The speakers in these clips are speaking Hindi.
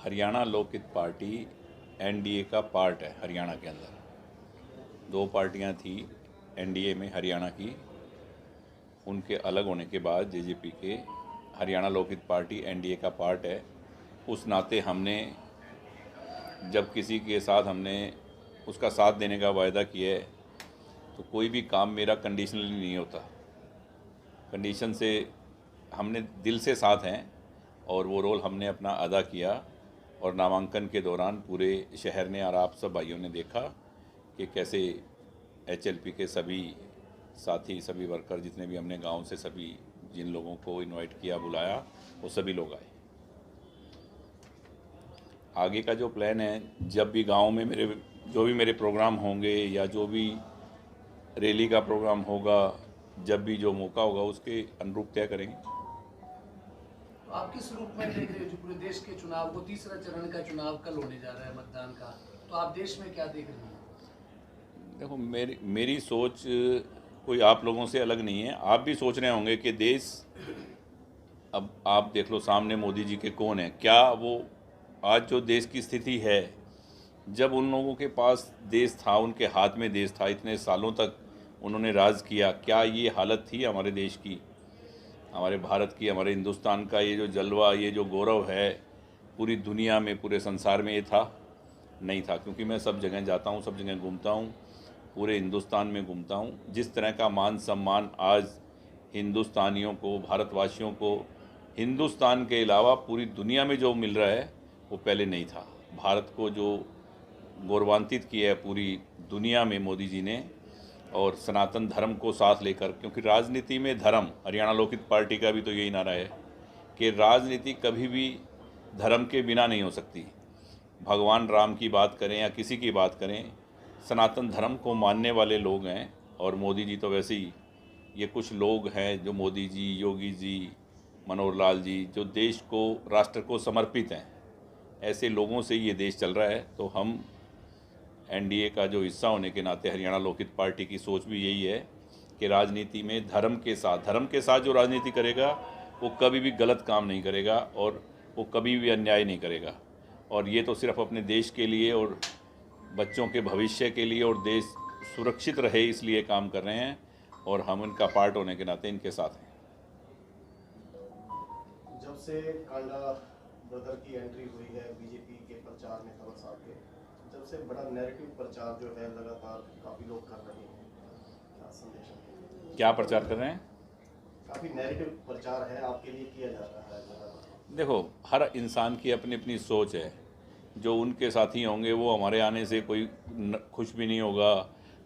हरियाणा लोकहित पार्टी एनडीए का पार्ट है। हरियाणा के अंदर दो पार्टियां थी एनडीए में हरियाणा की, उनके अलग होने के बाद जेजेपी के हरियाणा लोकहित पार्टी एनडीए का पार्ट है। उस नाते हमने जब किसी के साथ हमने उसका साथ देने का वायदा किया है तो कोई भी काम मेरा कंडीशनली नहीं होता। कंडीशन से हमने दिल से साथ हैं और वो रोल हमने अपना अदा किया। और नामांकन के दौरान पूरे शहर ने और आप सब भाइयों ने देखा कि कैसे एचएलपी के सभी साथी, सभी वर्कर, जितने भी हमने गांव से सभी जिन लोगों को इनवाइट किया, बुलाया, वो सभी लोग आए। आगे का जो प्लान है, जब भी गांव में जो भी मेरे प्रोग्राम होंगे या जो भी रैली का प्रोग्राम होगा, जब भी जो मौका होगा उसके अनुरूप तय करेंगे। तो आप किस रूप में देख रहे हो जो पूरे देश के चुनाव को, तीसरा चरण का चुनाव कल होने जा रहा है मतदान का, तो आप देश में क्या देख रहे हैं? देखो, मेरी सोच कोई आप लोगों से अलग नहीं है। आप भी सोच रहे होंगे कि देश, अब आप देख लो सामने मोदी जी के कौन है, क्या वो आज जो देश की स्थिति है, जब उन लोगों के पास देश था, उनके हाथ में देश था, इतने सालों तक उन्होंने राज किया, क्या ये हालत थी हमारे देश की, हमारे भारत की, हमारे हिंदुस्तान का? ये जो जलवा, ये जो गौरव है पूरी दुनिया में, पूरे संसार में ये था? नहीं था। क्योंकि मैं सब जगह जाता हूँ, सब जगह घूमता हूँ, पूरे हिंदुस्तान में घूमता हूँ। जिस तरह का मान सम्मान आज हिंदुस्तानियों को, भारतवासियों को, हिंदुस्तान के अलावा पूरी दुनिया में जो मिल रहा है वो पहले नहीं था। भारत को जो गौरवान्वित किया है पूरी दुनिया में मोदी जी ने, और सनातन धर्म को साथ लेकर, क्योंकि राजनीति में धर्म, हरियाणा लोकहित पार्टी का भी तो यही नारा है कि राजनीति कभी भी धर्म के बिना नहीं हो सकती। भगवान राम की बात करें या किसी की बात करें, सनातन धर्म को मानने वाले लोग हैं। और मोदी जी तो वैसे ही, ये कुछ लोग हैं जो मोदी जी, योगी जी, मनोहर लाल जी, जो देश को, राष्ट्र को समर्पित हैं। ऐसे लोगों से ये देश चल रहा है। तो हम एनडीए का जो हिस्सा होने के नाते हरियाणा लोकहित पार्टी की सोच भी यही है कि राजनीति में धर्म के साथ जो राजनीति करेगा वो कभी भी गलत काम नहीं करेगा और वो कभी भी अन्याय नहीं करेगा। और ये तो सिर्फ अपने देश के लिए और बच्चों के भविष्य के लिए और देश सुरक्षित रहे इसलिए काम कर रहे हैं, और हम इनका पार्ट होने के नाते इनके साथ हैं। जब से कांडा ब्रदर की एंट्री हुई है बीजेपी के प्रचार में कमल साहब के, जब से बड़ा नैरेटिव प्रचार जो है लगातार काफ़ी लोग कर रहे हैं, क्या संदेश है? क्या प्रचार कर रहे हैं? काफ़ी नैरेटिव प्रचार है आपके लिए किया जा रहा है लगातार। देखो, हर इंसान की अपनी अपनी सोच है। जो उनके साथी होंगे वो हमारे आने से कोई खुश भी नहीं होगा,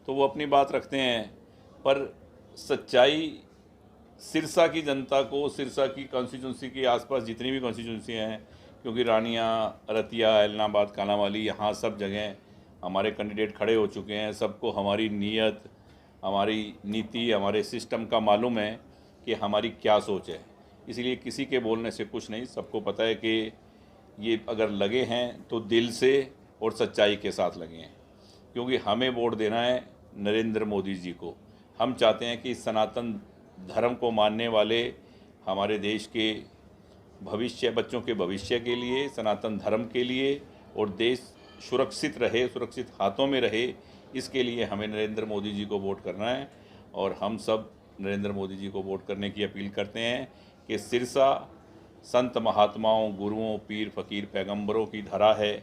तो वो अपनी बात रखते हैं। पर सच्चाई सिरसा की जनता को, सिरसा की कॉन्स्टिट्यूंसी के आसपास जितनी भी कॉन्स्टिट्यूंसी हैं, क्योंकि रानियाँ, रतिया, एलनाबाद, कालांवाली, यहाँ सब जगह हमारे कैंडिडेट खड़े हो चुके हैं। सबको हमारी नीयत, हमारी नीति, हमारे सिस्टम का मालूम है कि हमारी क्या सोच है। इसलिए किसी के बोलने से कुछ नहीं, सबको पता है कि ये अगर लगे हैं तो दिल से और सच्चाई के साथ लगे हैं। क्योंकि हमें वोट देना है नरेंद्र मोदी जी को। हम चाहते हैं कि सनातन धर्म को मानने वाले हमारे देश के भविष्य, बच्चों के भविष्य के लिए, सनातन धर्म के लिए, और देश सुरक्षित रहे, सुरक्षित हाथों में रहे, इसके लिए हमें नरेंद्र मोदी जी को वोट करना है। और हम सब नरेंद्र मोदी जी को वोट करने की अपील करते हैं कि सिरसा संत महात्माओं, गुरुओं, पीर फकीर, पैगंबरों की धरा है।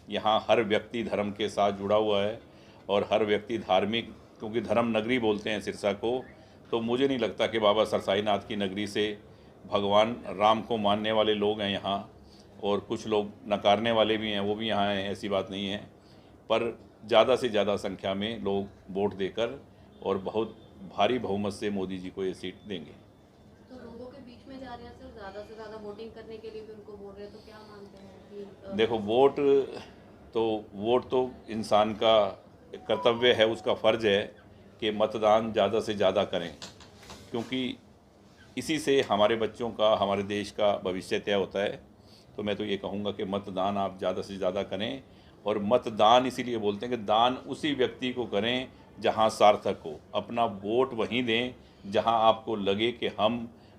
यहाँ हर व्यक्ति धर्म के साथ जुड़ा हुआ है और हर व्यक्ति धार्मिक, क्योंकि धर्म नगरी बोलते हैं सिरसा को। तो मुझे नहीं लगता कि बाबा सरसाई नाथ की नगरी से भगवान राम को मानने वाले लोग हैं यहाँ, और कुछ लोग नकारने वाले भी हैं, वो भी यहाँ हैं, ऐसी बात नहीं है। पर ज़्यादा से ज़्यादा संख्या में लोग वोट देकर और बहुत भारी बहुमत से मोदी जी को ये सीट देंगे। तो लोगों के बीच में जा रहे हैं, सिर्फ ज़्यादा से ज़्यादा वोटिंग करने के लिए भी उनको बोल रहे हैं, तो क्या मानते हैं कि देखो, वोट तो इंसान का कर्तव्य है, उसका फ़र्ज़ है कि मतदान ज़्यादा से ज़्यादा करें, क्योंकि इसी से हमारे बच्चों का, हमारे देश का भविष्य तय होता है। तो मैं तो ये कहूँगा कि मतदान आप ज़्यादा से ज़्यादा करें। और मतदान इसीलिए बोलते हैं कि दान उसी व्यक्ति को करें जहाँ सार्थक हो। अपना वोट वहीं दें जहाँ आपको लगे कि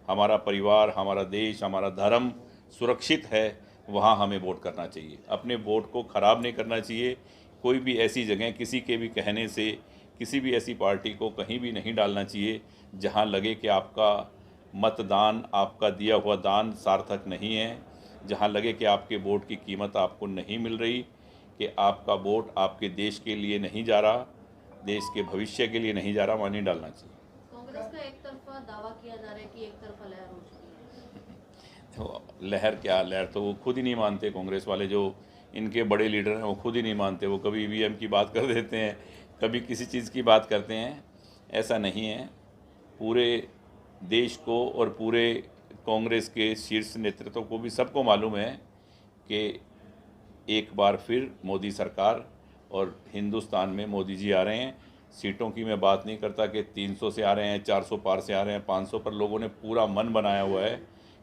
हमारा परिवार, हमारा देश, हमारा धर्म सुरक्षित है, वहाँ हमें वोट करना चाहिए। अपने वोट को ख़राब नहीं करना चाहिए। कोई भी ऐसी जगह किसी के भी कहने से किसी भी ऐसी पार्टी को कहीं भी नहीं डालना चाहिए जहाँ लगे कि आपका मतदान, आपका दिया हुआ दान सार्थक नहीं है, जहाँ लगे कि आपके वोट की कीमत आपको नहीं मिल रही, कि आपका वोट आपके देश के लिए नहीं जा रहा, देश के भविष्य के लिए नहीं जा रहा, वहाँ नहीं डालना चाहिए। कांग्रेस का एक तरफा दावा किया जा रहा है कि एक तरफा लहर हो चुकी है। तो लहर क्या, लहर तो वो खुद ही नहीं मानते। कांग्रेस वाले जो इनके बड़े लीडर हैं वो खुद ही नहीं मानते। वो कभी ईवीएम की बात कर देते हैं, कभी किसी चीज़ की बात करते हैं। ऐसा नहीं है। पूरे देश को और पूरे कांग्रेस के शीर्ष नेतृत्व को भी सबको मालूम है कि एक बार फिर मोदी सरकार और हिंदुस्तान में मोदी जी आ रहे हैं। सीटों की मैं बात नहीं करता कि 300 से आ रहे हैं, 400 पार से आ रहे हैं, 500 पर लोगों ने पूरा मन बनाया हुआ है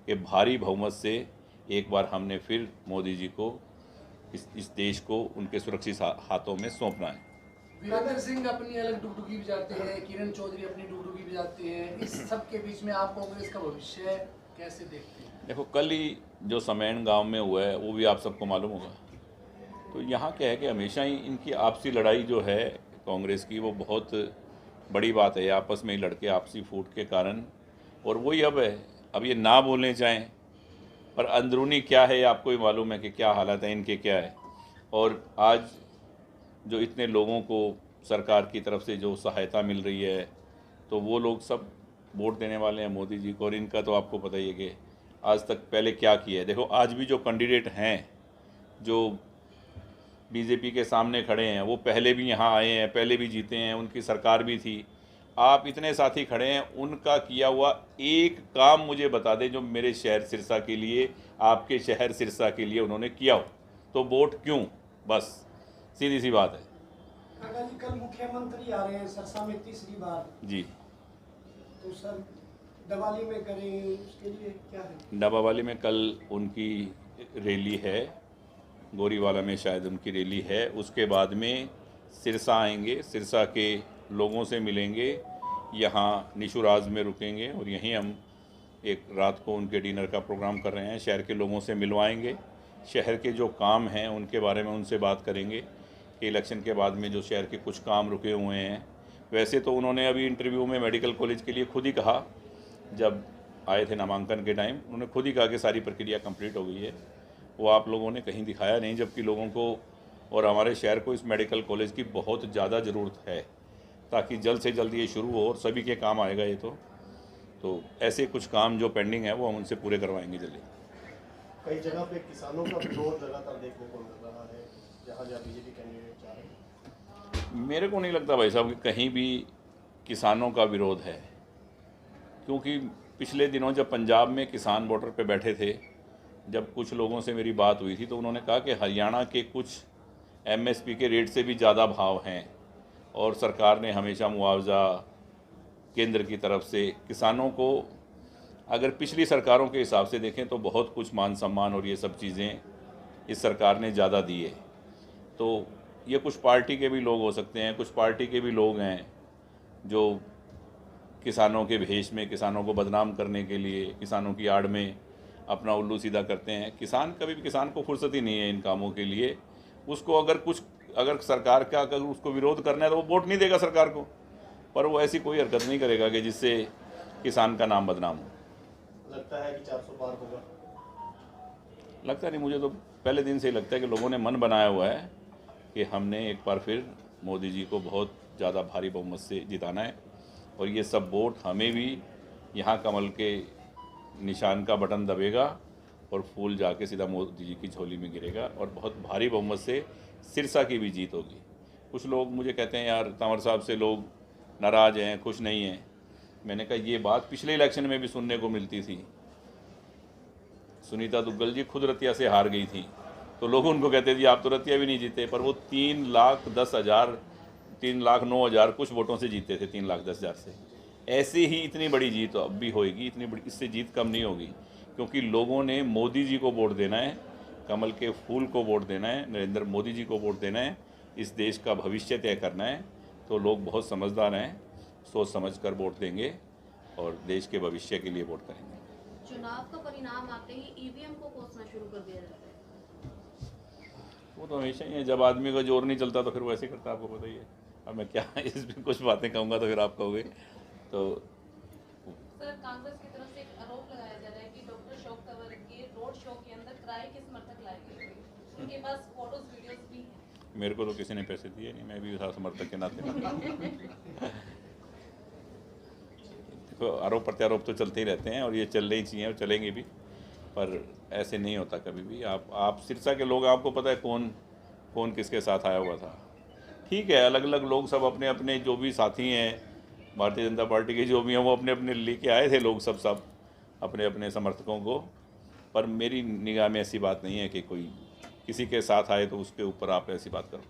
कि भारी बहुमत से एक बार हमने फिर मोदी जी को इस देश को उनके सुरक्षित हाथों में सौंपना है। वीरेंद्र सिंह अपनी अलग डुगडुगी बजाते हैं, किरण चौधरी अपनी डुगडुगी बजाते हैं। इस सब के बीच में आप कांग्रेस का भविष्य कैसे देखते हैं? देखो, कल ही जो समैन गांव में हुआ है वो भी आप सबको मालूम होगा। तो यहाँ क्या है कि हमेशा ही इनकी आपसी लड़ाई जो है कांग्रेस की, वो बहुत बड़ी बात है। आपस में ही लड़के आपसी फूट के कारण, और वही अब है। अब ये ना बोलने चाहें पर अंदरूनी क्या है आपको ही मालूम है कि क्या हालत है इनके, क्या है। और आज जो इतने लोगों को सरकार की तरफ से जो सहायता मिल रही है, तो वो लोग सब वोट देने वाले हैं मोदी जी को। और इनका तो आपको पता ही है कि आज तक पहले क्या किया है। देखो, आज भी जो कैंडिडेट हैं जो बीजेपी के सामने खड़े हैं, वो पहले भी यहाँ आए हैं, पहले भी जीते हैं, उनकी सरकार भी थी। आप इतने साथी खड़े हैं, उनका किया हुआ एक काम मुझे बता दें जो मेरे शहर सिरसा के लिए, आपके शहर सिरसा के लिए उन्होंने किया हो, तो वोट क्यों? बस सीधी सी बात है। काका जी, कल मुख्यमंत्री आ रहे हैं सिरसा में तीसरी बार जी, तो सर डबाली में करें, उसके लिए क्या है? डबावाली में कल उनकी रैली है, गोरीवाला में शायद उनकी रैली है। उसके बाद में सिरसा आएंगे, सिरसा के लोगों से मिलेंगे, यहाँ निशुराज में रुकेंगे और यहीं हम एक रात को उनके डिनर का प्रोग्राम कर रहे हैं। शहर के लोगों से मिलवाएंगे, शहर के जो काम हैं उनके बारे में उनसे बात करेंगे कि इलेक्शन के बाद में जो शहर के कुछ काम रुके हुए हैं। वैसे तो उन्होंने अभी इंटरव्यू में मेडिकल कॉलेज के लिए खुद ही कहा, जब आए थे नामांकन के टाइम, उन्होंने खुद ही कहा कि सारी प्रक्रिया कंप्लीट हो गई है। वो आप लोगों ने कहीं दिखाया नहीं, जबकि लोगों को और हमारे शहर को इस मेडिकल कॉलेज की बहुत ज़्यादा ज़रूरत है, ताकि जल्द से जल्द ये शुरू हो और सभी के काम आएगा ये। तो ऐसे कुछ काम जो पेंडिंग है वो हम उनसे पूरे करवाएंगे जल्दी। कई जगह पे किसानों का विरोध लगातार देखने को मिल रहा है, जहाँ जहाँ बीजेपी कैंडिडेट जा रहे हैं। मेरे को नहीं लगता भाई साहब कि कहीं भी किसानों का विरोध है, क्योंकि पिछले दिनों जब पंजाब में किसान बॉर्डर पे बैठे थे, जब कुछ लोगों से मेरी बात हुई थी, तो उन्होंने कहा कि हरियाणा के कुछ एमएसपी के रेट से भी ज़्यादा भाव हैं और सरकार ने हमेशा मुआवजा केंद्र की तरफ से किसानों को, अगर पिछली सरकारों के हिसाब से देखें तो बहुत कुछ मान सम्मान और ये सब चीज़ें इस सरकार ने ज़्यादा दी है। तो ये कुछ पार्टी के भी लोग हो सकते हैं, कुछ पार्टी के भी लोग हैं जो किसानों के भेष में किसानों को बदनाम करने के लिए, किसानों की आड़ में अपना उल्लू सीधा करते हैं। किसान, कभी भी किसान को फुर्सत ही नहीं है इन कामों के लिए। उसको अगर सरकार का अगर उसको विरोध करना है तो वो वोट नहीं देगा सरकार को, पर वो ऐसी कोई हरकत नहीं करेगा कि जिससे किसान का नाम बदनाम हो। लगता है कि 400 पार होगा? लगता नहीं, मुझे तो पहले दिन से ही लगता है कि लोगों ने मन बनाया हुआ है कि हमने एक बार फिर मोदी जी को बहुत ज़्यादा भारी बहुमत से जिताना है। और ये सब वोट हमें भी यहाँ कमल के निशान का बटन दबेगा और फूल जाके सीधा मोदी जी की झोली में गिरेगा और बहुत भारी बहुमत से सिरसा की भी जीत होगी। कुछ लोग मुझे कहते हैं यार तंवर साहब से लोग नाराज़ हैं, खुश नहीं हैं। मैंने कहा ये बात पिछले इलेक्शन में भी सुनने को मिलती थी। सुनीता दुग्गल जी खुद रतिया से हार गई थी, तो लोग उनको कहते थे आप तो रतिया भी नहीं जीते, पर वो 3,09,000 कुछ वोटों से जीते थे, 3,10,000 से। ऐसे ही इतनी बड़ी जीत अब भी होएगी, इतनी बड़ी, इससे जीत कम नहीं होगी, क्योंकि लोगों ने मोदी जी को वोट देना है, कमल के फूल को वोट देना है, नरेंद्र मोदी जी को वोट देना है, इस देश का भविष्य तय करना है। तो लोग बहुत समझदार हैं, सोच समझ कर वोट देंगे और देश के भविष्य के लिए वोट करेंगे। चुनाव का परिणाम आते ही ईवीएम को कोसना शुरू कर दिया जाता है। तो हमेशा ही है, जब आदमी का जोर नहीं चलता तो फिर वो ऐसे करता है, आपको पता ही है। अब मैं क्या इसमें कुछ बातें कहूँगा तो फिर आप कहोगे। तो सर, कांग्रेस की तरफ से एक आरोप लगाया जा रहा है कि डॉक्टर अशोक तंवर के रोड शो के अंदर किराए के समर्थक लाए गए थे, उनके पास फोटोज वीडियोस भी हैं। मेरे को तो किसी ने पैसे दिए नहीं, मैं भी था समर्थक के नाते। देखो, आरोप प्रत्यारोप तो चलते ही रहते हैं और ये चलने ही चाहिए और चलेंगे भी, पर ऐसे नहीं होता कभी भी। आप सिरसा के लोग, आपको पता है कौन किसके साथ आया हुआ था। ठीक है, अलग अलग लोग सब अपने अपने जो भी साथी हैं भारतीय जनता पार्टी के, जो भी हैं वो अपने अपने लेके आए थे लोग, सब अपने अपने समर्थकों को। पर मेरी निगाह में ऐसी बात नहीं है कि कोई किसी के साथ आए तो उसके ऊपर आप ऐसी बात करो।